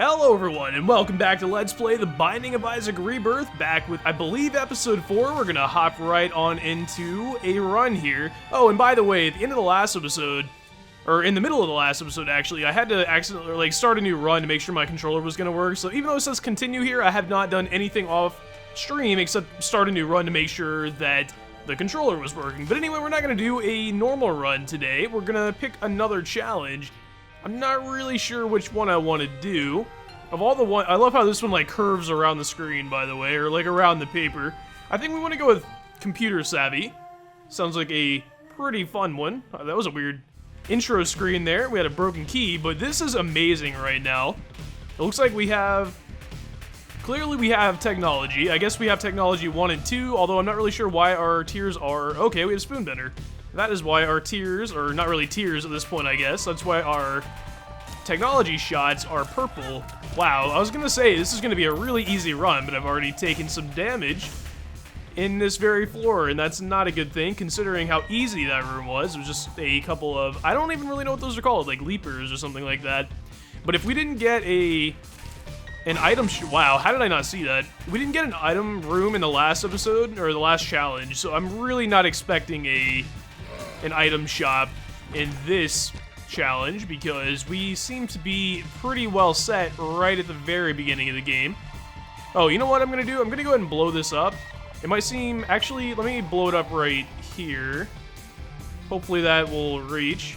Hello everyone, and welcome back to Let's Play The Binding of Isaac Rebirth, back with, I believe, episode 4. We're gonna hop right on into a run here. Oh, and by the way, at the end of the last episode, or in the middle of the last episode actually, I had to accidentally, start a new run to make sure my controller was gonna work, so even though it says continue here, I have not done anything off stream except start a new run to make sure that the controller was working. But anyway, we're not gonna do a normal run today, we're gonna pick another challenge. I'm not really sure which one I want to do. Of all the one, I love how this one like curves around the screen, by the way, or like around the paper. I think we want to go with Computer Savvy. Sounds like a pretty fun one. That was a weird intro screen there. We had a broken key, but this is amazing right now. It looks like we have, clearly we have technology. I guess we have technology 1 and 2, although I'm not really sure why our tiers are, okay, we have Spoonbender. That is why our tiers, or not really tiers at this point, I guess. That's why our technology shots are purple. Wow, I was gonna say this is gonna be a really easy run, but I've already taken some damage in this very floor, and that's not a good thing considering how easy that room was. It was just a couple of, I don't even really know what those are called, like leapers or something like that. But if we didn't get an item, wow, how did I not see that? We didn't get an item room in the last episode, or the last challenge, so I'm really not expecting an item shop in this challenge because we seem to be pretty well set right at the very beginning of the game. Oh, you know what I'm gonna do? I'm gonna go ahead and blow this up. It might seem, actually, let me blow it up right here. Hopefully that will reach.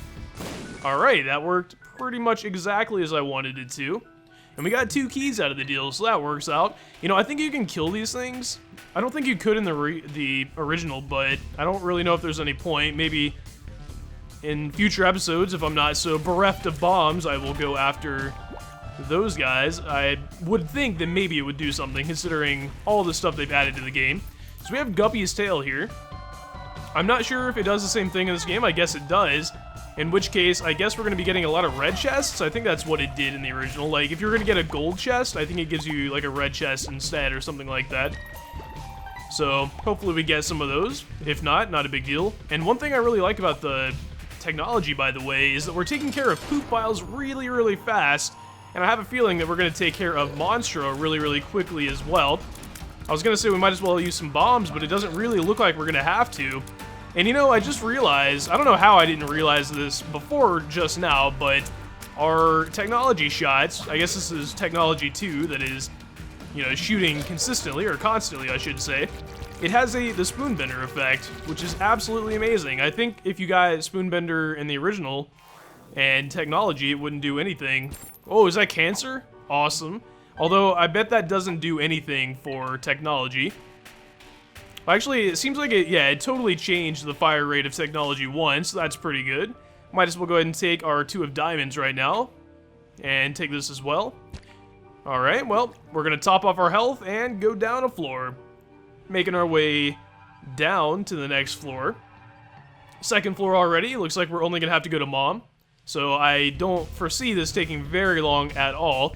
Alright, that worked pretty much exactly as I wanted it to. And we got 2 keys out of the deal, so that works out. You know, I think you can kill these things. I don't think you could in the original, but I don't really know if there's any point. Maybe in future episodes, if I'm not so bereft of bombs, I will go after those guys. I would think that maybe it would do something, considering all the stuff they've added to the game. So we have Guppy's tail here. I'm not sure if it does the same thing in this game. I guess it does. In which case, I guess we're going to be getting a lot of red chests. I think that's what it did in the original. Like, if you're going to get a gold chest, I think it gives you, like, a red chest instead or something like that. So, hopefully we get some of those. If not, not a big deal. And one thing I really like about the technology, by the way, is that we're taking care of poop piles really, really fast. And I have a feeling that we're going to take care of Monstro really, really quickly as well. I was going to say we might as well use some bombs, but it doesn't really look like we're going to have to. And you know, I just realized, I don't know how I didn't realize this before just now, but our technology shots, I guess this is technology 2 that is, you know, shooting consistently, or constantly, I should say. It has the Spoonbender effect, which is absolutely amazing. I think if you got Spoonbender in the original and technology, it wouldn't do anything. Oh, is that cancer? Awesome. Although, I bet that doesn't do anything for technology. Actually, it seems like it totally changed the fire rate of Technology 1, so that's pretty good. Might as well go ahead and take our 2 of diamonds right now. And take this as well. Alright, well, we're going to top off our health and go down a floor. Making our way down to the next floor. Second floor already, looks like we're only going to have to go to Mom. So I don't foresee this taking very long at all.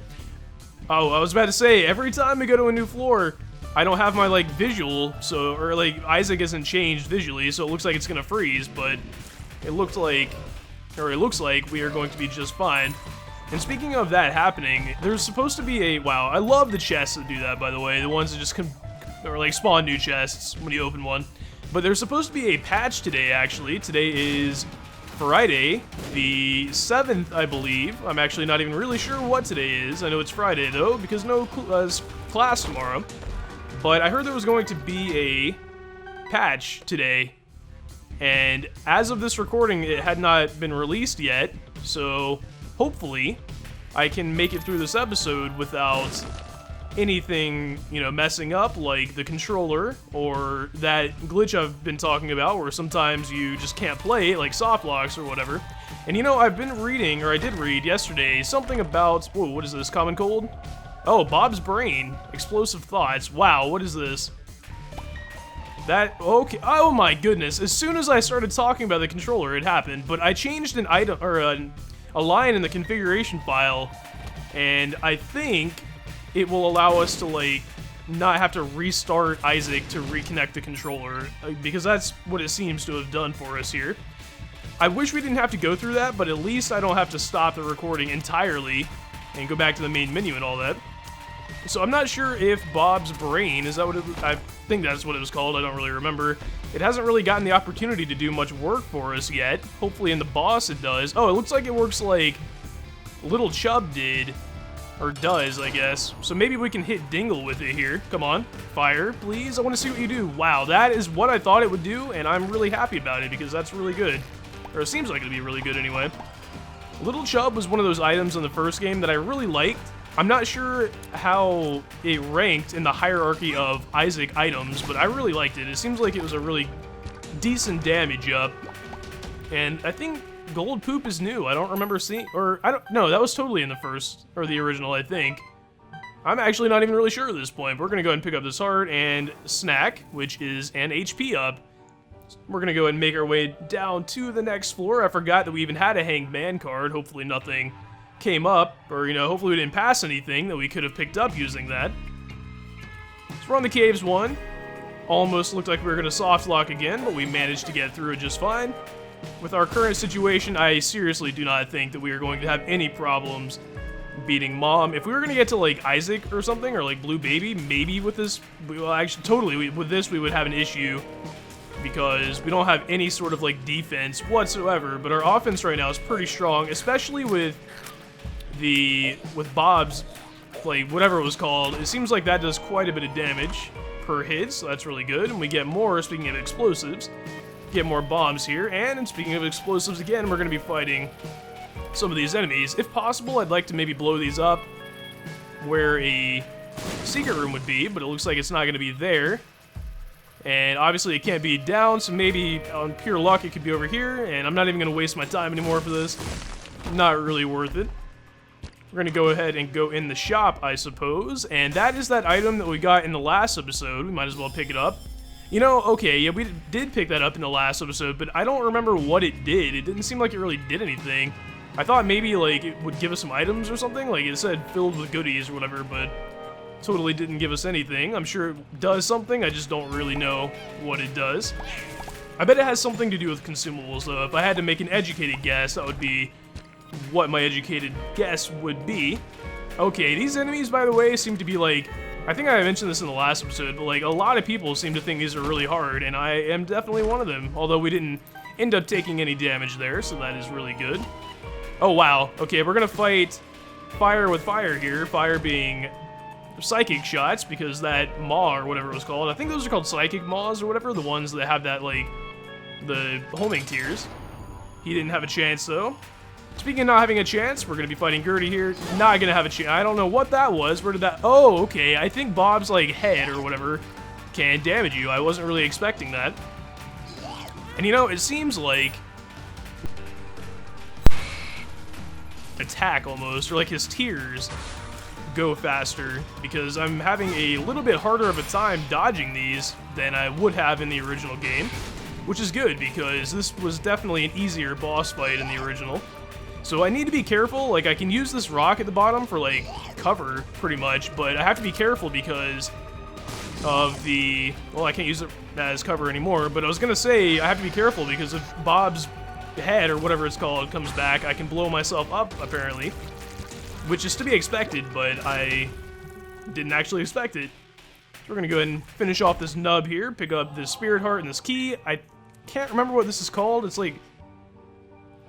Oh, I was about to say, every time we go to a new floor, I don't have my, like, visual, so, or, like, Isaac isn't changed visually, so it looks like it's gonna freeze, but it looks like we are going to be just fine. And speaking of that happening, there's supposed to be a, wow, I love the chests that do that, by the way, the ones that just or, like, spawn new chests when you open one. But there's supposed to be a patch today, actually. Today is Friday, the 7th, I believe. I'm actually not even really sure what today is. I know it's Friday, though, because no class tomorrow. But I heard there was going to be a patch today, and as of this recording, it had not been released yet, so hopefully I can make it through this episode without anything, you know, messing up, like the controller, or that glitch I've been talking about, where sometimes you just can't play, like soft locks or whatever. And you know, I've been reading, or I did read yesterday, something about, whoa, what is this, common cold? Oh, Bob's brain. Explosive thoughts. Wow, what is this? That, okay, oh my goodness. As soon as I started talking about the controller, it happened, but I changed an item, or a line in the configuration file, and I think it will allow us to, like, not have to restart Isaac to reconnect the controller, because that's what it seems to have done for us here. I wish we didn't have to go through that, but at least I don't have to stop the recording entirely and go back to the main menu and all that. So I'm not sure if Bob's Brain, is that what I think that's what it was called, I don't really remember. It hasn't really gotten the opportunity to do much work for us yet. Hopefully in the boss it does. Oh, it looks like it works like Little Chub did, or does, I guess. So maybe we can hit Dingle with it here. Come on, fire, please. I want to see what you do. Wow, that is what I thought it would do, and I'm really happy about it because that's really good. Or it seems like it'll be really good anyway. Little Chub was one of those items in the first game that I really liked. I'm not sure how it ranked in the hierarchy of Isaac items, but I really liked it. It seems like it was a really decent damage up. And I think Gold Poop is new. I don't remember seeing, or I don't know, that was totally in the first, or the original, I think. I'm actually not even really sure at this point. We're gonna go ahead and pick up this heart and Snack, which is an HP up. We're gonna go ahead and make our way down to the next floor. I forgot that we even had a Hanged Man card. Hopefully nothing came up, or, you know, hopefully we didn't pass anything that we could have picked up using that. So we're on the Caves 1. Almost looked like we were going to soft lock again, but we managed to get through it just fine. With our current situation, I seriously do not think that we are going to have any problems beating Mom. If we were going to get to, like, Isaac or something, or, like, Blue Baby, maybe with this, well, actually, totally, with this we would have an issue, because we don't have any sort of, like, defense whatsoever, but our offense right now is pretty strong, especially with Bob's, like, whatever it was called. It seems like that does quite a bit of damage per hit, so that's really good. And we get more, speaking of explosives, get more bombs here. And speaking of explosives again, we're going to be fighting some of these enemies. If possible, I'd like to maybe blow these up where a secret room would be, but it looks like it's not going to be there. And obviously it can't be down, so maybe on pure luck it could be over here. And I'm not even going to waste my time anymore for this. Not really worth it. We're going to go ahead and go in the shop, I suppose, and that is that item that we got in the last episode. We might as well pick it up. You know, okay, yeah, we did pick that up in the last episode, but I don't remember what it did. It didn't seem like it really did anything. I thought maybe, like, it would give us some items or something. Like, it said filled with goodies or whatever, but totally didn't give us anything. I'm sure it does something, I just don't really know what it does. I bet it has something to do with consumables, though. If I had to make an educated guess, that would be what my educated guess would be. Okay, these enemies, by the way, seem to be like, I think I mentioned this in the last episode, but like a lot of people seem to think these are really hard, and I am definitely one of them, although we didn't end up taking any damage there, so that is really good. Oh wow, okay, we're gonna fight fire with fire here, fire being psychic shots, because that maw or whatever it was called, I think those are called psychic maws or whatever, the ones that have that, like, the homing tears. He didn't have a chance though. Speaking of not having a chance, we're going to be fighting Gertie here. Not going to have a chance. I don't know what that was. Where did that... Oh, okay. I think Bob's, like, head or whatever can damage you. I wasn't really expecting that. And, you know, it seems like... attack, almost. Or, like, his tears go faster. Because I'm having a little bit harder of a time dodging these than I would have in the original game. Which is good, because this was definitely an easier boss fight in the original. So I need to be careful. Like, I can use this rock at the bottom for, like, cover, pretty much, but I have to be careful because of the... Well, I can't use it as cover anymore, but I was gonna say I have to be careful because if Bob's head, or whatever it's called, comes back, I can blow myself up, apparently. Which is to be expected, but I didn't actually expect it. So we're gonna go ahead and finish off this nub here, pick up this spirit heart and this key. I can't remember what this is called. It's like...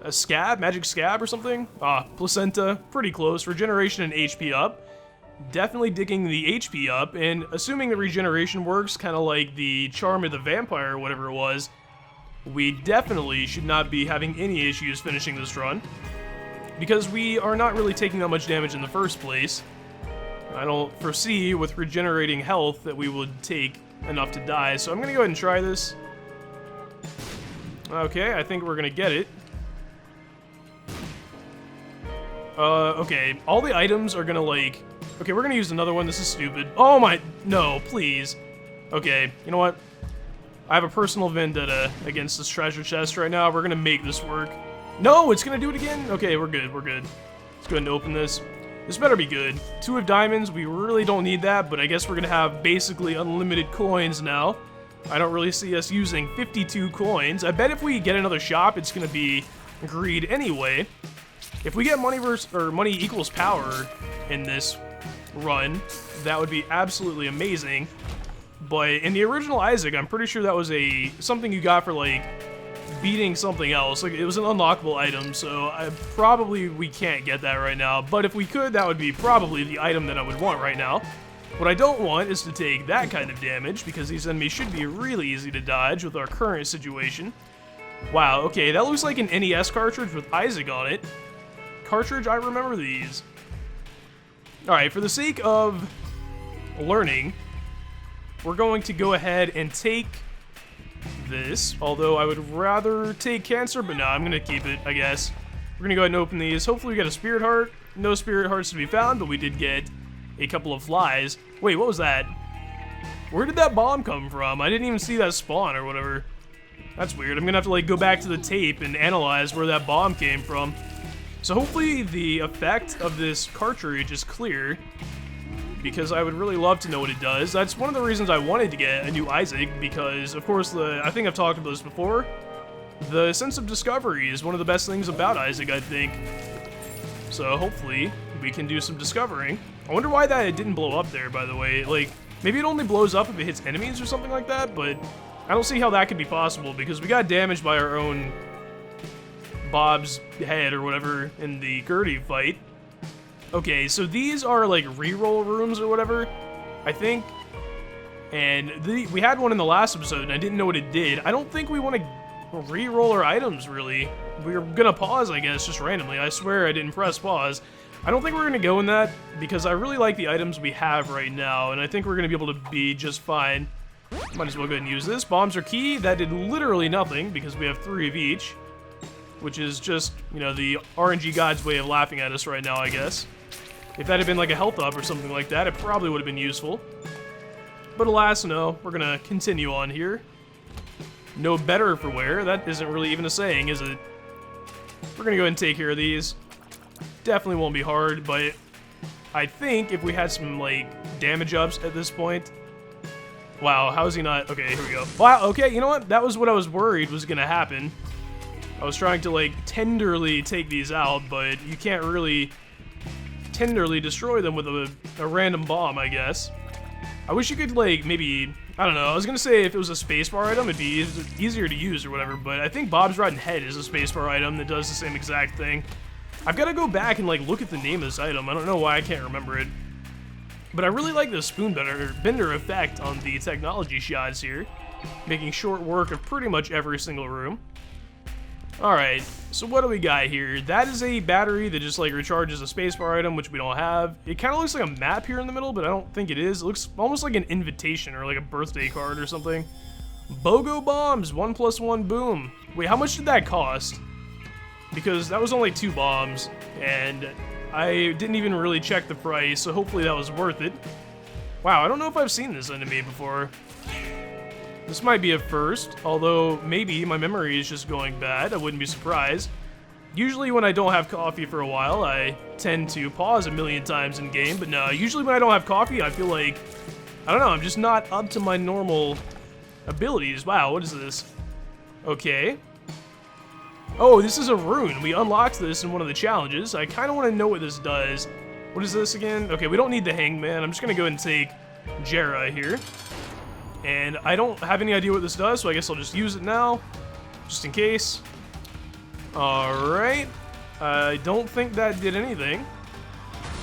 a scab? Magic scab or something? Ah, placenta. Pretty close. Regeneration and HP up. Definitely digging the HP up, and assuming the regeneration works, kind of like the charm of the vampire or whatever it was, we definitely should not be having any issues finishing this run. Because we are not really taking that much damage in the first place. I don't foresee with regenerating health that we would take enough to die, so I'm going to go ahead and try this. Okay, I think we're going to get it. Okay, all the items are gonna, like... Okay, we're gonna use another one, this is stupid. Oh my... No, please. Okay, you know what? I have a personal vendetta against this treasure chest right now. We're gonna make this work. No, it's gonna do it again? Okay, we're good, we're good. Let's go ahead and open this. This better be good. 2 of diamonds, we really don't need that, but I guess we're gonna have basically unlimited coins now. I don't really see us using 52 coins. I bet if we get another shop, it's gonna be greed anyway. If we get money money equals power in this run, that would be absolutely amazing. But in the original Isaac, I'm pretty sure that was something you got for like beating something else. Like, it was an unlockable item, so we can't get that right now. But if we could, that would be probably the item that I would want right now. What I don't want is to take that kind of damage, because these enemies should be really easy to dodge with our current situation. Wow, okay, that looks like an NES cartridge with Isaac on it. Cartridge, I remember these. Alright, for the sake of learning, we're going to go ahead and take this, although I would rather take cancer, but no, I'm gonna keep it, I guess. We're gonna go ahead and open these. Hopefully we get a spirit heart. No spirit hearts to be found, but we did get a couple of flies. Wait, what was that? Where did that bomb come from? I didn't even see that spawn or whatever. That's weird. I'm gonna have to like go back to the tape and analyze where that bomb came from. So hopefully the effect of this cartridge is clear, because I would really love to know what it does. That's one of the reasons I wanted to get a new Isaac, because, of course, I think I've talked about this before, the sense of discovery is one of the best things about Isaac, I think. So hopefully we can do some discovering. I wonder why that didn't blow up there, by the way. Like, maybe it only blows up if it hits enemies or something like that, but I don't see how that could be possible, because we got damaged by our own Bob's head or whatever in the Gertie fight. Okay, so these are like reroll rooms or whatever, I think. And we had one in the last episode and I didn't know what it did. I don't think we want to reroll our items, really. We're gonna pause, I guess, just randomly. I swear I didn't press pause. I don't think we're gonna go in that, because I really like the items we have right now, and I think we're gonna be able to be just fine. Might as well go ahead and use this. Bombs are key. That did literally nothing, because we have 3 of each, which is just, you know, the RNG god's way of laughing at us right now, I guess. If that had been like a health up or something like that, it probably would have been useful. But alas, no. We're gonna continue on here. No better for wear. That isn't really even a saying, is it? We're gonna go ahead and take care of these. Definitely won't be hard, but I think if we had some, like, damage ups at this point... Wow, how is he not... Okay, here we go. Wow, okay, you know what? That was what I was worried was gonna happen. I was trying to, like, tenderly take these out, but you can't really tenderly destroy them with a random bomb, I guess. I wish you could, like, maybe... I don't know, I was gonna say if it was a spacebar item, it'd be easier to use or whatever, but I think Bob's Rotten Head is a spacebar item that does the same exact thing. I've got to go back and, like, look at the name of this item. I don't know why I can't remember it. But I really like the spoon bender effect on the technology shots here, making short work of pretty much every single room. Alright, so what do we got here? That is a battery that just, like, recharges a spacebar item, which we don't have. It kind of looks like a map here in the middle, but I don't think it is. It looks almost like an invitation or, like, a birthday card or something. BOGO bombs, 1+1 boom. Wait, how much did that cost? Because that was only 2 bombs, and I didn't even really check the price, so hopefully that was worth it. Wow, I don't know if I've seen this enemy before. This might be a first, although maybe my memory is just going bad. I wouldn't be surprised. Usually when I don't have coffee for a while, I tend to pause a million times in game, but no, usually when I don't have coffee, I feel like, I don't know, I'm just not up to my normal abilities. Wow, what is this? Okay. Oh, this is a rune. We unlocked this in one of the challenges. I kind of want to know what this does. What is this again? Okay, we don't need the hangman. I'm just going to go ahead and take Jera here. And I don't have any idea what this does, so I guess I'll just use it now, just in case. Alright. I don't think that did anything.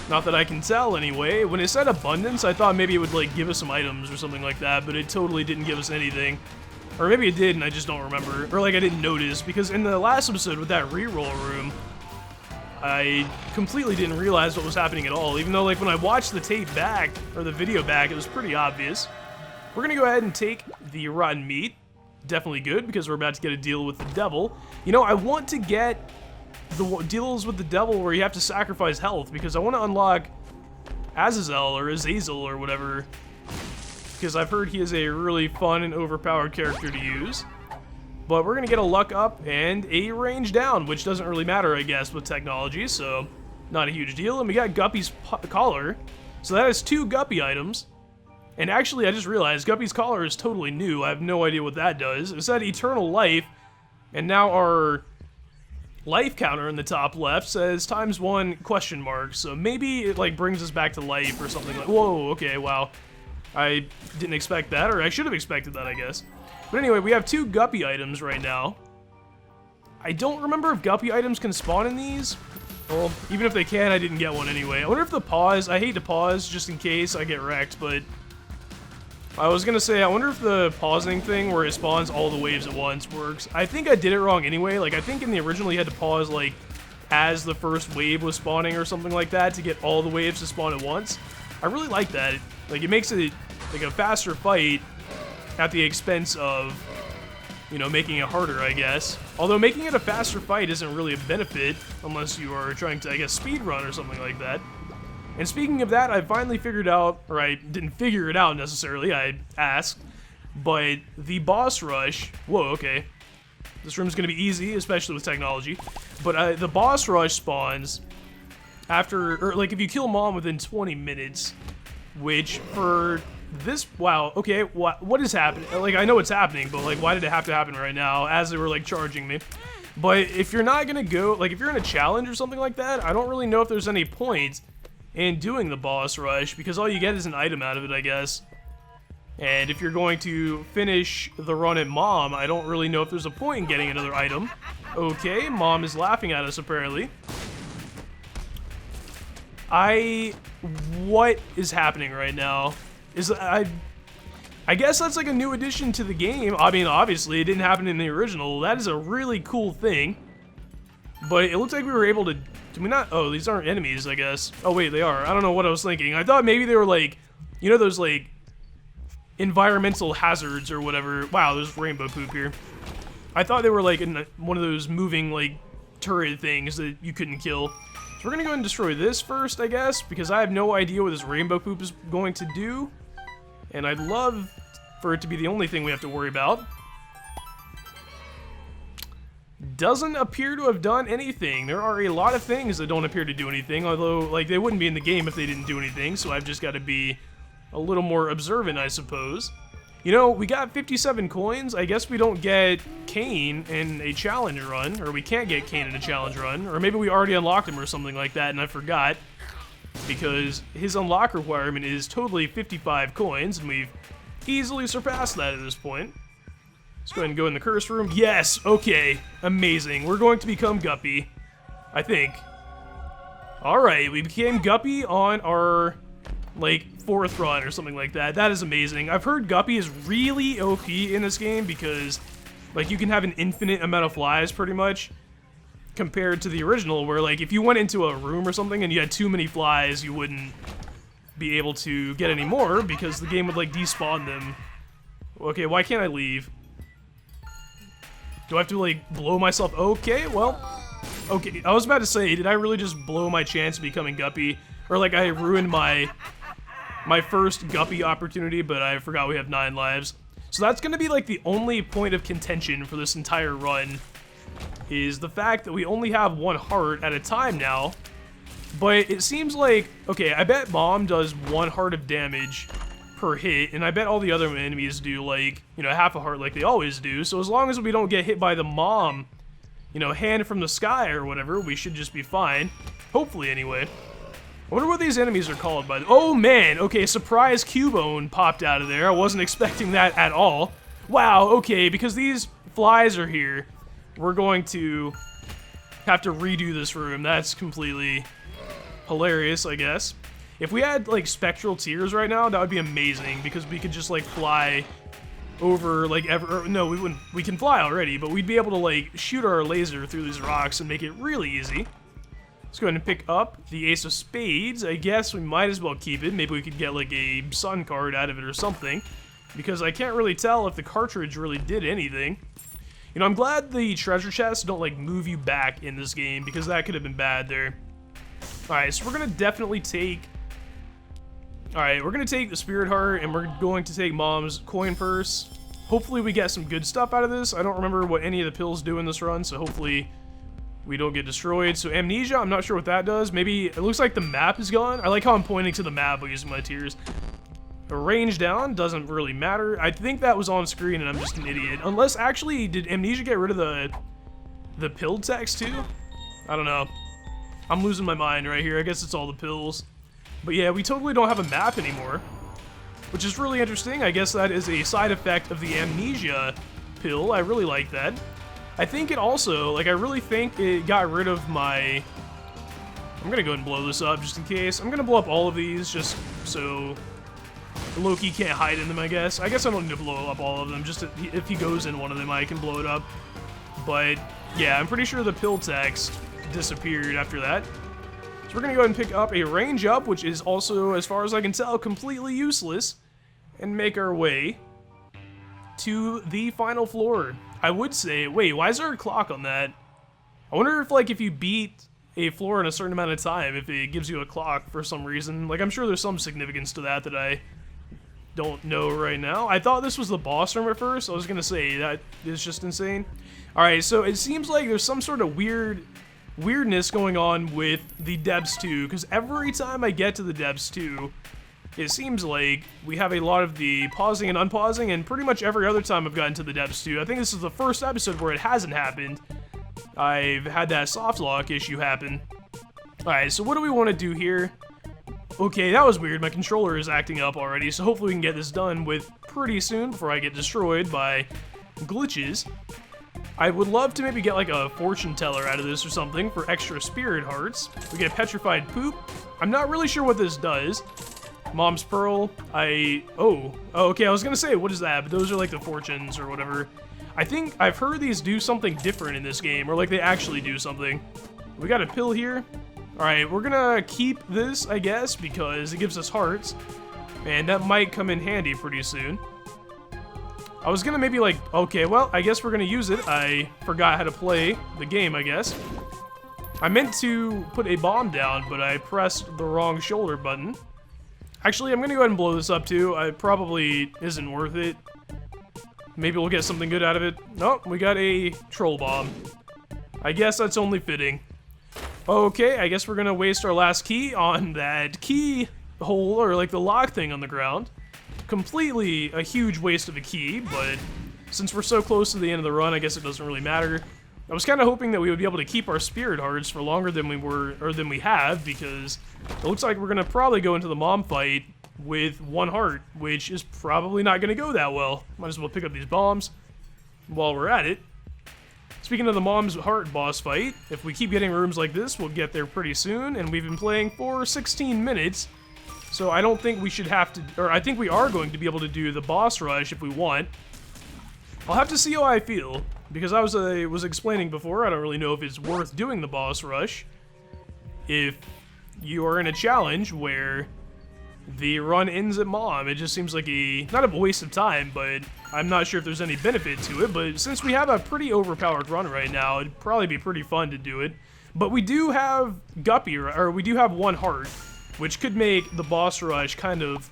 Not that I can tell, anyway. When it said abundance, I thought maybe it would, like, give us some items or something like that, but it totally didn't give us anything. Or maybe it did and I just don't remember. Or, like, I didn't notice, because in the last episode with that reroll room, I completely didn't realize what was happening at all, even though, like, when I watched the tape back, or the video back, it was pretty obvious. We're gonna go ahead and take the rotten meat. Definitely good, because we're about to get a deal with the devil. You know, I want to get the deals with the devil where you have to sacrifice health, because I want to unlock Azazel, or Azazel, or whatever, because I've heard he is a really fun and overpowered character to use. But we're gonna get a luck up and a range down, which doesn't really matter, I guess, with technology, so not a huge deal. And we got Guppy's collar, so that is 2 Guppy items. And actually, I just realized Guppy's collar is totally new. I have no idea what that does. It said eternal life, and now our life counter in the top left says ×1 question mark. So maybe it like brings us back to life or something like. Whoa, okay, wow. I didn't expect that, or I should have expected that, I guess. But anyway, we have 2 guppy items right now. I don't remember if guppy items can spawn in these. Well, even if they can, I didn't get one anyway. I wonder if the pause, I hate to pause just in case I get wrecked, but I was gonna say, I wonder if the pausing thing where it spawns all the waves at once works. I think I did it wrong anyway. Like, I think in the original you had to pause, like, as the first wave was spawning or something like that to get all the waves to spawn at once. I really like that. Like, it makes it, like, a faster fight at the expense of, you know, making it harder, I guess. Although making it a faster fight isn't really a benefit unless you are trying to, I guess, speedrun or something like that. And speaking of that, I finally figured out, or I didn't figure it out necessarily, I asked, but the boss rush, whoa, okay. This room's gonna be easy, especially with technology. But the boss rush spawns after, or like if you kill Mom within 20 minutes, which for this, wow, okay, what is happening? Like, I know it's happening, but like, why did it have to happen right now as they were like charging me? But if you're not gonna go, like if you're in a challenge or something like that, I don't really know if there's any point in doing the boss rush, because all you get is an item out of it, I guess. And if you're going to finish the run at Mom, I don't really know if there's a point in getting another item. Okay, Mom is laughing at us, apparently. What is happening right now? I guess that's like a new addition to the game. I mean, obviously, it didn't happen in the original. That is a really cool thing. But it looks like we were able to... Did we not? Oh, these aren't enemies, I guess. Oh, wait, they are. I don't know what I was thinking. I thought maybe they were like... You know those, like... environmental hazards or whatever. Wow, there's rainbow poop here. I thought they were like in one of those moving, like, turret things that you couldn't kill. So we're gonna go ahead and destroy this first, I guess, because I have no idea what this rainbow poop is going to do. And I'd love for it to be the only thing we have to worry about. Doesn't appear to have done anything. There are a lot of things that don't appear to do anything, although, like, they wouldn't be in the game if they didn't do anything, so I've just got to be a little more observant, I suppose. You know, we got 57 coins. I guess we don't get Kane in a challenge run, or we can't get Kane in a challenge run, or maybe we already unlocked him or something like that and I forgot, because his unlock requirement is totally 55 coins, and we've easily surpassed that at this point. Let's go ahead and go in the curse room. Yes, okay, amazing. We're going to become Guppy, I think. Alright, we became Guppy on our, like, 4th run or something like that. That is amazing. I've heard Guppy is really OP in this game because, like, you can have an infinite amount of flies, pretty much, compared to the original, where, like, if you went into a room or something and you had too many flies, you wouldn't be able to get any more because the game would, like, despawn them. Okay, why can't I leave? Do I have to, like, blow myself? Okay, well, okay. I was about to say, did I really just blow my chance of becoming Guppy? Or, like, I ruined my first Guppy opportunity, but I forgot we have 9 lives. So that's gonna be, like, the only point of contention for this entire run, is the fact that we only have 1 heart at a time now. But it seems like, okay, I bet Mom does 1 heart of damage per hit, and I bet all the other enemies do, like, you know, half a heart like they always do. So as long as we don't get hit by the Mom, you know, hand from the sky or whatever, we should just be fine. Hopefully, anyway. I wonder what these enemies are called by the— oh man, okay, surprise Cubone popped out of there. I wasn't expecting that at all. Wow, okay, because these flies are here, we're going to have to redo this room. That's completely hilarious, I guess. If we had, like, spectral tears right now, that would be amazing, because we could just, like, fly over, like, no, we wouldn't. We can fly already, but we'd be able to, like, shoot our laser through these rocks and make it really easy. Let's go ahead and pick up the Ace of Spades. I guess we might as well keep it. Maybe we could get, like, a sun card out of it or something, because I can't really tell if the cartridge really did anything. You know, I'm glad the treasure chests don't, like, move you back in this game, because that could have been bad there. Alright, so we're gonna definitely take... Alright, we're gonna take the Spirit Heart, and we're going to take Mom's coin purse. Hopefully we get some good stuff out of this. I don't remember what any of the pills do in this run, so hopefully we don't get destroyed. So Amnesia, I'm not sure what that does. Maybe it looks like the map is gone. I like how I'm pointing to the map by using my tears. A range down doesn't really matter. I think that was on screen and I'm just an idiot. Unless, actually, did Amnesia get rid of the pill text too? I don't know. I'm losing my mind right here. I guess it's all the pills. But yeah, we totally don't have a map anymore, which is really interesting. I guess that is a side effect of the amnesia pill. I really like that. I think it also, like, I really think it got rid of my... I'm gonna go ahead and blow this up just in case. I'm gonna blow up all of these just so Loki can't hide in them, I guess. I guess I don't need to blow up all of them. Just if he goes in one of them, I can blow it up. But yeah, I'm pretty sure the pill text disappeared after that. So we're gonna go ahead and pick up a range up, which is also, as far as I can tell, completely useless, and make our way to the final floor. I would say, wait, why is there a clock on that? I wonder if, like, if you beat a floor in a certain amount of time, if it gives you a clock for some reason. Like, I'm sure there's some significance to that that I don't know right now. I thought this was the boss room at first. I was gonna say, that is just insane. Alright, so it seems like there's some sort of weirdness going on with the depths 2, because every time I get to the depths 2, it seems like we have a lot of the pausing and unpausing, and pretty much every other time I've gotten to the depths 2. I think this is the first episode where it hasn't happened. I've had that soft lock issue happen. Alright, so what do we want to do here? Okay, that was weird. My controller is acting up already, so hopefully we can get this done with pretty soon before I get destroyed by glitches. I would love to maybe get like a fortune teller out of this or something for extra spirit hearts. We get petrified poop. I'm not really sure what this does. Mom's pearl. Oh, okay, I was gonna say, what is that? But those are like the fortunes or whatever. I think I've heard these do something different in this game, or like they actually do something. We got a pill here. Alright, we're gonna keep this, I guess, because it gives us hearts. And that might come in handy pretty soon. I was gonna maybe like, okay, well, I guess we're gonna use it. I forgot how to play the game, I guess. I meant to put a bomb down, but I pressed the wrong shoulder button. Actually, I'm gonna go ahead and blow this up too. It probably isn't worth it. Maybe we'll get something good out of it. Nope, we got a troll bomb. I guess that's only fitting. Okay, I guess we're gonna waste our last key on that key hole, or like the lock thing on the ground. Completely a huge waste of a key, but since we're so close to the end of the run, I guess it doesn't really matter. I was kind of hoping that we would be able to keep our spirit hearts for longer than we have, because it looks like we're gonna probably go into the mom fight with one heart, which is probably not gonna go that well. Might as well pick up these bombs while we're at it. Speaking of the mom's heart boss fight, if we keep getting rooms like this, we'll get there pretty soon, and we've been playing for 16 minutes, so I don't think we should have to, or I think we are going to be able to do the boss rush if we want. I'll have to see how I feel, because I was explaining before, I don't really know if it's worth doing the boss rush if you are in a challenge where the run ends at mom. It just seems like not a waste of time, but I'm not sure if there's any benefit to it. But since we have a pretty overpowered run right now, it'd probably be pretty fun to do it. But we do have guppy, or we do have one heart, which could make the boss rush kind of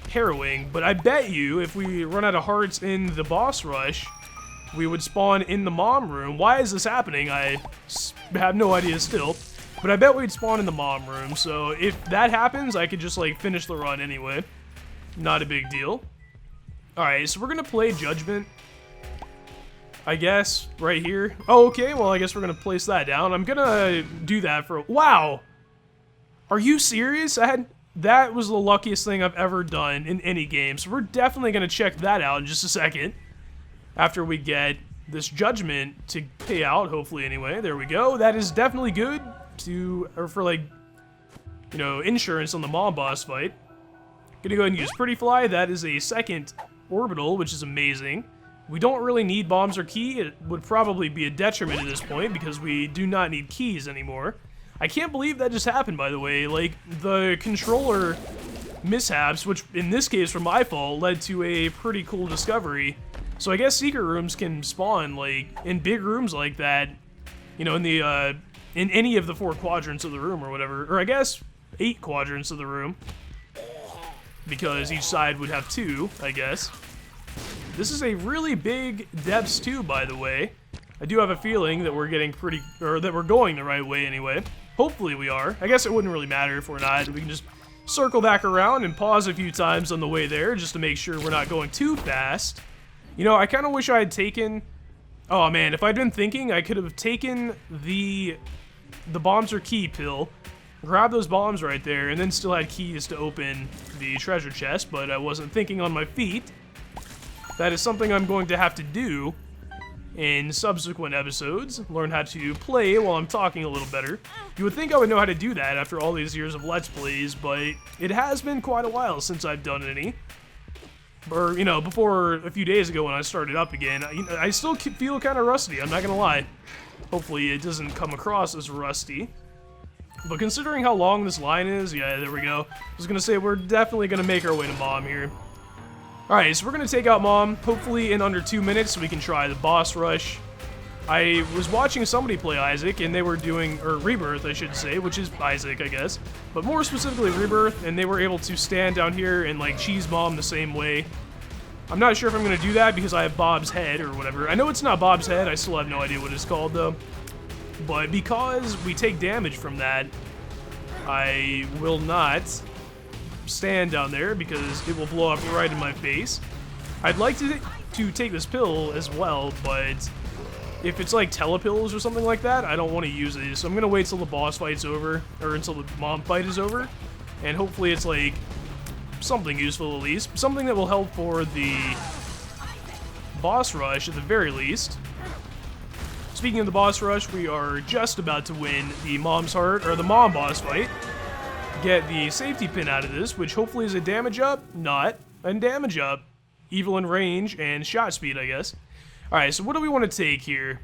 harrowing. But I bet you if we run out of hearts in the boss rush, we would spawn in the mom room. Why is this happening? I have no idea still. But I bet we'd spawn in the mom room, so if that happens, I could just, like, finish the run anyway. Not a big deal. Alright, so we're gonna play Judgment, I guess, right here. Oh, okay, well, I guess we're gonna place that down. I'm gonna do that for... Wow! Are you serious? That was the luckiest thing I've ever done in any game, so we're definitely gonna check that out in just a second. After we get this Judgment to pay out, hopefully anyway. There we go. That is definitely good. For like, you know, insurance on the mom boss fight. Gonna go ahead and use Pretty Fly. That is a second orbital, which is amazing. We don't really need bombs or key. It would probably be a detriment at this point because we do not need keys anymore. I can't believe that just happened, by the way. Like, the controller mishaps, which in this case were my fault, led to a pretty cool discovery. So I guess secret rooms can spawn, like, in big rooms like that, you know, in any of the 4 quadrants of the room or whatever. Or I guess 8 quadrants of the room, because each side would have 2, I guess. This is a really big depths 2, by the way. I do have a feeling that we're getting that we're going the right way anyway. Hopefully we are. I guess it wouldn't really matter if we're not. We can just circle back around and pause a few times on the way there just to make sure we're not going too fast. You know, I kind of wish I had taken Oh man, if I'd been thinking, I could have taken the bombs are key pill, grabbed those bombs right there, and then still had keys to open the treasure chest, but I wasn't thinking on my feet. That is something I'm going to have to do in subsequent episodes, learn how to play while I'm talking a little better. You would think I would know how to do that after all these years of Let's Plays, but it has been quite a while since I've done any. Or, you know, before a few days ago when I started up again, I still feel kind of rusty, I'm not gonna lie. Hopefully it doesn't come across as rusty. But considering how long this line is, yeah, there we go. I was gonna say, we're definitely gonna make our way to Mom here. Alright, so we're gonna take out Mom, hopefully in under 2 minutes so we can try the boss rush. I was watching somebody play Isaac, and they were doing, or Rebirth, I should say, which is Isaac, I guess. But more specifically Rebirth, and they were able to stand down here and, like, cheese Mom the same way. I'm not sure if I'm gonna do that because I have Bob's head, or whatever. I know it's not Bob's head, I still have no idea what it's called, though. But because we take damage from that, I will not stand down there because it will blow up right in my face. I'd like to take this pill as well, but if it's like telepills or something like that, I don't want to use it. So I'm gonna wait till the boss fight's over, or until the Mom fight is over, and hopefully it's like something useful at least, something that will help for the boss rush at the very least. Speaking of the boss rush, we are just about to win the Mom's Heart, or the Mom boss fight. Get the safety pin out of this, which hopefully is a damage up, not a damage up. Evil in range and shot speed, I guess. Alright, so what do we want to take here?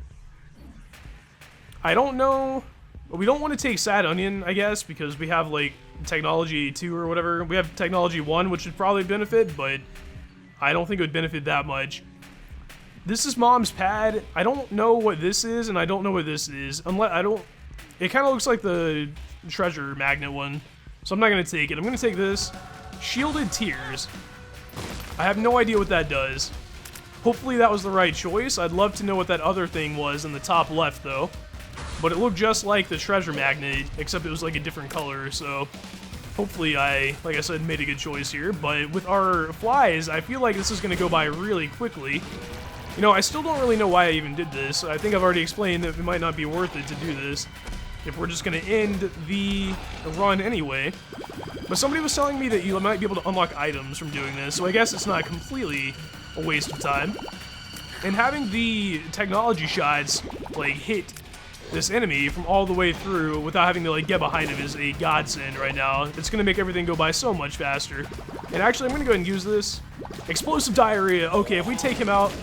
I don't know. We don't want to take Sad Onion, I guess, because we have, like, Technology 2 or whatever. We have Technology 1, which would probably benefit, but I don't think it would benefit that much. This is Mom's pad. I don't know what this is, and I don't know what this is. Unless I don't... It kind of looks like the treasure magnet one, so I'm not going to take it. I'm going to take this. Shielded Tears. I have no idea what that does. Hopefully that was the right choice. I'd love to know what that other thing was in the top left, though. But it looked just like the treasure magnet, except it was like a different color, so hopefully I, like I said, made a good choice here. But with our flies, I feel like this is going to go by really quickly. You know, I still don't really know why I even did this. I think I've already explained that it might not be worth it to do this if we're just going to end the run anyway. But somebody was telling me that you might be able to unlock items from doing this, so I guess it's not completely a waste of time. And having the technology shots, like, hit this enemy from all the way through without having to, like, get behind him is a godsend right now. It's going to make everything go by so much faster. And actually, I'm going to go ahead and use this. Explosive Diarrhea. Okay, if we take him out...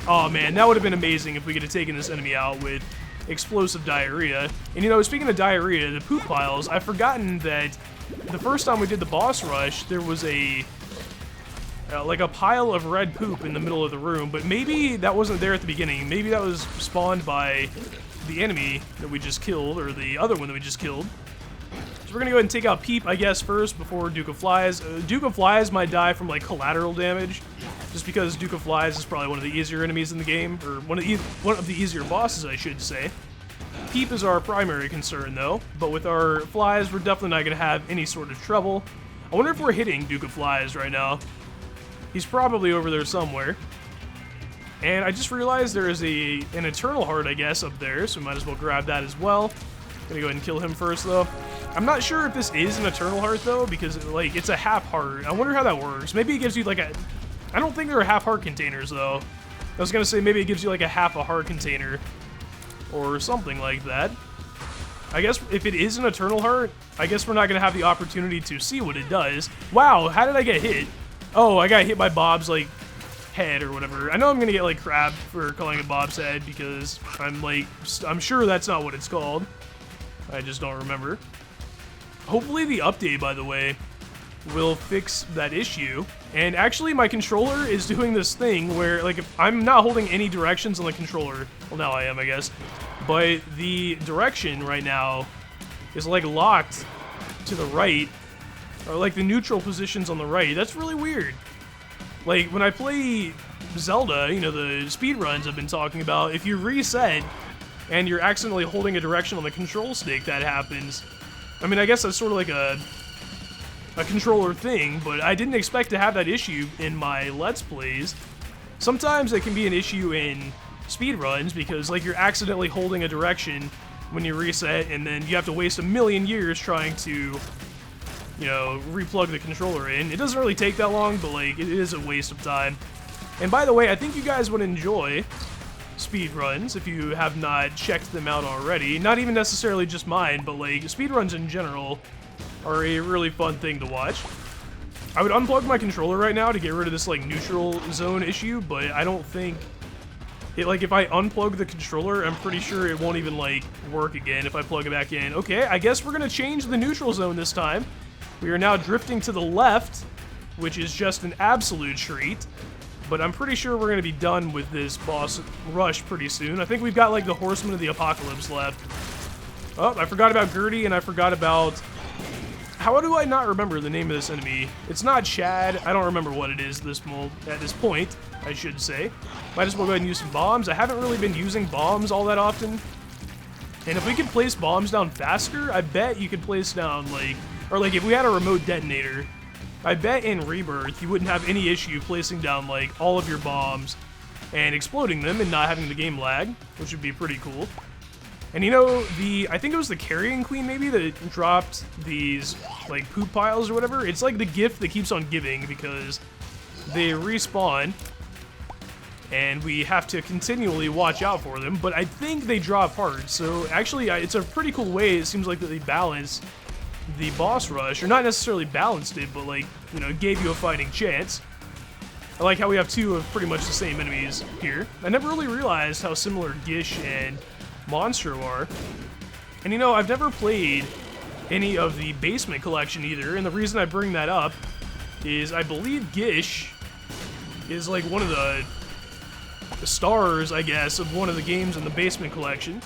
Oh, man, that would have been amazing if we could have taken this enemy out with Explosive Diarrhea. And, you know, speaking of diarrhea, the poop piles, I've forgotten that the first time we did the boss rush, there was a... like a pile of red poop in the middle of the room, but maybe that wasn't there at the beginning. Maybe that was spawned by the enemy that we just killed, or the other one that we just killed. So we're gonna go ahead and take out Peep, I guess, first before Duke of Flies. Duke of Flies might die from, like, collateral damage, just because Duke of Flies is probably one of the easier enemies in the game, or one of the easier bosses, I should say. Peep is our primary concern, though, but with our Flies, we're definitely not gonna have any sort of trouble. I wonder if we're hitting Duke of Flies right now. He's probably over there somewhere. And I just realized there is an Eternal Heart, I guess, up there, so we might as well grab that as well. Gonna go ahead and kill him first, though. I'm not sure if this is an Eternal Heart, though, because, like, it's a half heart. I wonder how that works. Maybe it gives you, like, a... I don't think there are half heart containers, though. I was gonna say maybe it gives you, like, a half a heart container. Or something like that. I guess if it is an Eternal Heart, I guess we're not gonna have the opportunity to see what it does. Wow, how did I get hit? Oh, I got hit by Bob's, like, head or whatever. I know I'm gonna get, like, crabbed for calling it Bob's head because I'm sure that's not what it's called. I just don't remember. Hopefully the update, by the way, will fix that issue. And actually, my controller is doing this thing where, like, if I'm not holding any directions on the controller. Well, now I am, I guess. But the direction right now is, like, locked to the right. Or, like, the neutral positions on the right. That's really weird. Like, when I play Zelda, you know, the speedruns I've been talking about, if you reset and you're accidentally holding a direction on the control stick, that happens. I mean, I guess that's sort of like a controller thing, but I didn't expect to have that issue in my Let's Plays. Sometimes it can be an issue in speed runs, because like you're accidentally holding a direction when you reset, and then you have to waste a million years trying to, you know, replug the controller in. It doesn't really take that long, but like it is a waste of time. And by the way, I think you guys would enjoy speed runs if you have not checked them out already. Not even necessarily just mine, but like speed runs in general are a really fun thing to watch. I would unplug my controller right now to get rid of this like neutral zone issue, but I don't think it, like if I unplug the controller, I'm pretty sure it won't even like work again if I plug it back in. Okay, I guess we're gonna change the neutral zone this time. We are now drifting to the left, which is just an absolute treat. But I'm pretty sure we're going to be done with this boss rush pretty soon. I think we've got like the Horsemen of the Apocalypse left. Oh, I forgot about Gertie, and I forgot about... How do I not remember the name of this enemy? It's not Chad. I don't remember what it is at this point, I should say. Might as well go ahead and use some bombs. I haven't really been using bombs all that often. And if we could place bombs down faster, I bet you could place down like... Or like if we had a remote detonator... I bet in Rebirth you wouldn't have any issue placing down like all of your bombs and exploding them and not having the game lag, which would be pretty cool. And you know, I think it was the Carrion Queen maybe that dropped these like poop piles or whatever. It's like the gift that keeps on giving because they respawn and we have to continually watch out for them, but I think they drop parts. So actually it's a pretty cool way, it seems like, that they balance the boss rush, or not necessarily balanced it, but like, you know, gave you a fighting chance. I like how we have two of pretty much the same enemies here. I never really realized how similar Gish and Monster are. And you know, I've never played any of the Basement Collection either, and the reason I bring that up is I believe Gish is like one of the stars, I guess, of one of the games in the Basement Collection,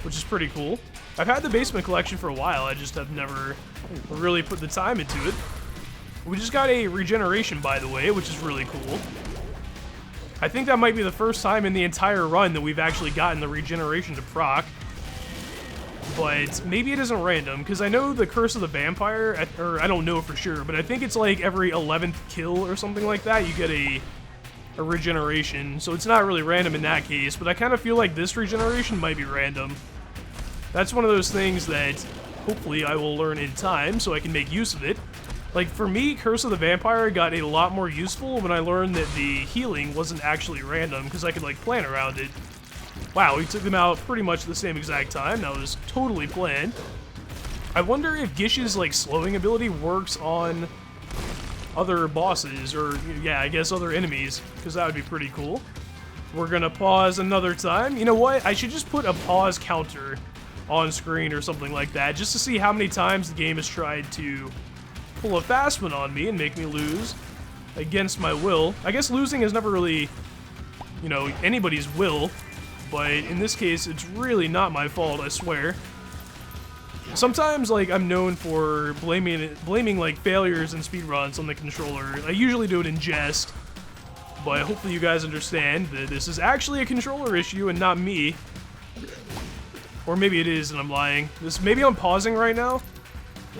which is pretty cool. I've had the Basement Collection for a while, I just have never really put the time into it. We just got a regeneration, by the way, which is really cool. I think that might be the first time in the entire run that we've actually gotten the regeneration to proc. But maybe it isn't random, because I know the Curse of the Vampire, or I don't know for sure, but I think it's like every 11th kill or something like that, you get a regeneration. So it's not really random in that case, but I kind of feel like this regeneration might be random. That's one of those things that hopefully I will learn in time so I can make use of it. Like for me, Curse of the Vampire got a lot more useful when I learned that the healing wasn't actually random because I could like plan around it. Wow, we took them out pretty much the same exact time. That was totally planned. I wonder if Gish's like slowing ability works on other bosses, or yeah, I guess other enemies, because that would be pretty cool. We're gonna pause another time. You know what? I should just put a pause counter on screen or something like that, just to see how many times the game has tried to pull a fast one on me and make me lose against my will. I guess losing is never really, you know, anybody's will, but in this case, it's really not my fault, I swear. Sometimes, like, I'm known for blaming like, failures and speedruns on the controller. I usually do it in jest, but hopefully you guys understand that this is actually a controller issue and not me. Or maybe it is and I'm lying. Maybe I'm pausing right now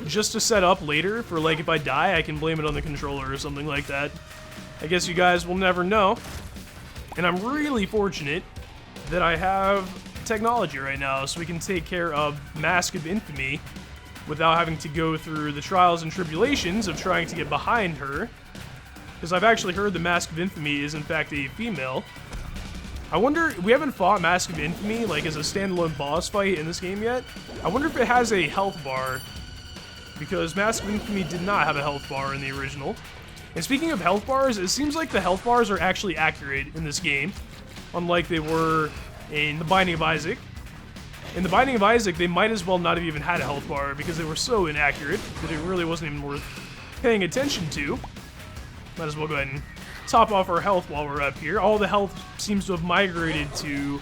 just to set up later for like if I die I can blame it on the controller or something like that. I guess you guys will never know. And I'm really fortunate that I have technology right now so we can take care of Mask of Infamy without having to go through the trials and tribulations of trying to get behind her. Because I've actually heard the Mask of Infamy is in fact a female. I wonder, we haven't fought Mask of Infamy like as a standalone boss fight in this game yet. I wonder if it has a health bar, because Mask of Infamy did not have a health bar in the original. And speaking of health bars, it seems like the health bars are actually accurate in this game, unlike they were in The Binding of Isaac. In The Binding of Isaac, they might as well not have even had a health bar because they were so inaccurate that it really wasn't even worth paying attention to. Might as well go ahead and top off our health while we're up here. All the health seems to have migrated to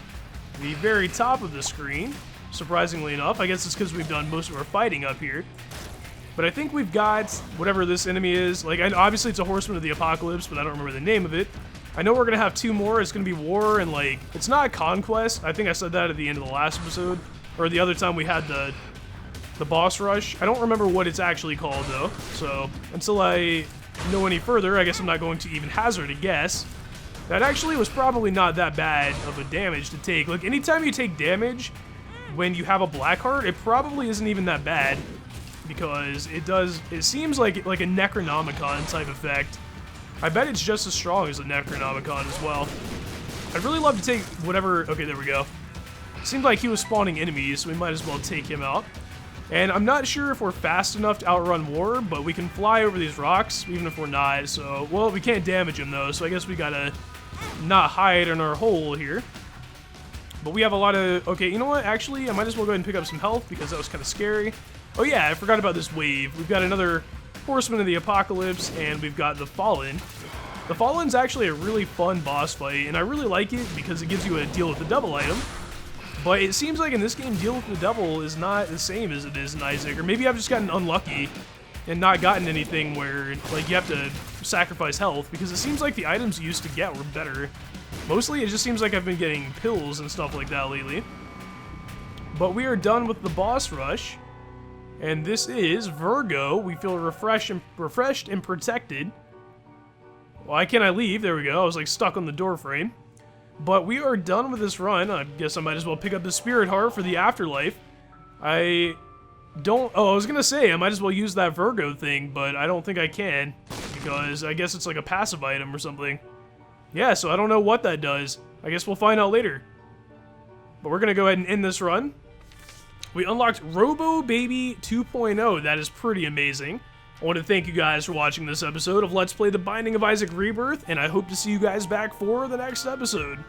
the very top of the screen, surprisingly enough. I guess it's because we've done most of our fighting up here. But I think we've got whatever this enemy is. Like, obviously it's a Horseman of the Apocalypse, but I don't remember the name of it. I know we're going to have two more. It's going to be War and, like, it's not Conquest. I think I said that at the end of the last episode, or the other time we had the boss rush. I don't remember what it's actually called, though. So, until I know any further, I guess I'm not going to even hazard a guess. That actually was probably not that bad of a damage to take. Like, anytime you take damage when you have a black heart, it probably isn't even that bad, because it seems like a Necronomicon type effect. I bet it's just as strong as a Necronomicon as well. I'd really love to take whatever... Okay, there we go. Seemed like he was spawning enemies, so we might as well take him out. And I'm not sure if we're fast enough to outrun War, but we can fly over these rocks, even if we're not. So, well, we can't damage him, though, so I guess we gotta not hide in our hole here. But we have a lot of... Okay, you know what? Actually, I might as well go ahead and pick up some health, because that was kind of scary. Oh yeah, I forgot about this wave. We've got another Horseman of the Apocalypse, and we've got the Fallen. The Fallen's actually a really fun boss fight, and I really like it because it gives you a deal with the devil item. But it seems like in this game, deal with the devil is not the same as it is in Isaac. Or maybe I've just gotten unlucky and not gotten anything where, like, you have to sacrifice health, because it seems like the items you used to get were better. Mostly, it just seems like I've been getting pills and stuff like that lately. But we are done with the boss rush. And this is Virgo. We feel refreshed and protected. Why can't I leave? There we go. I was like stuck on the door frame. But we are done with this run. I guess I might as well pick up the Spirit Heart for the afterlife. I was gonna say I might as well use that Virgo thing, but I don't think I can, because I guess it's like a passive item or something. Yeah, so I don't know what that does. I guess we'll find out later. But we're gonna go ahead and end this run. We unlocked Robo Baby 2.0. That is pretty amazing. I want to thank you guys for watching this episode of Let's Play The Binding of Isaac Rebirth, and I hope to see you guys back for the next episode.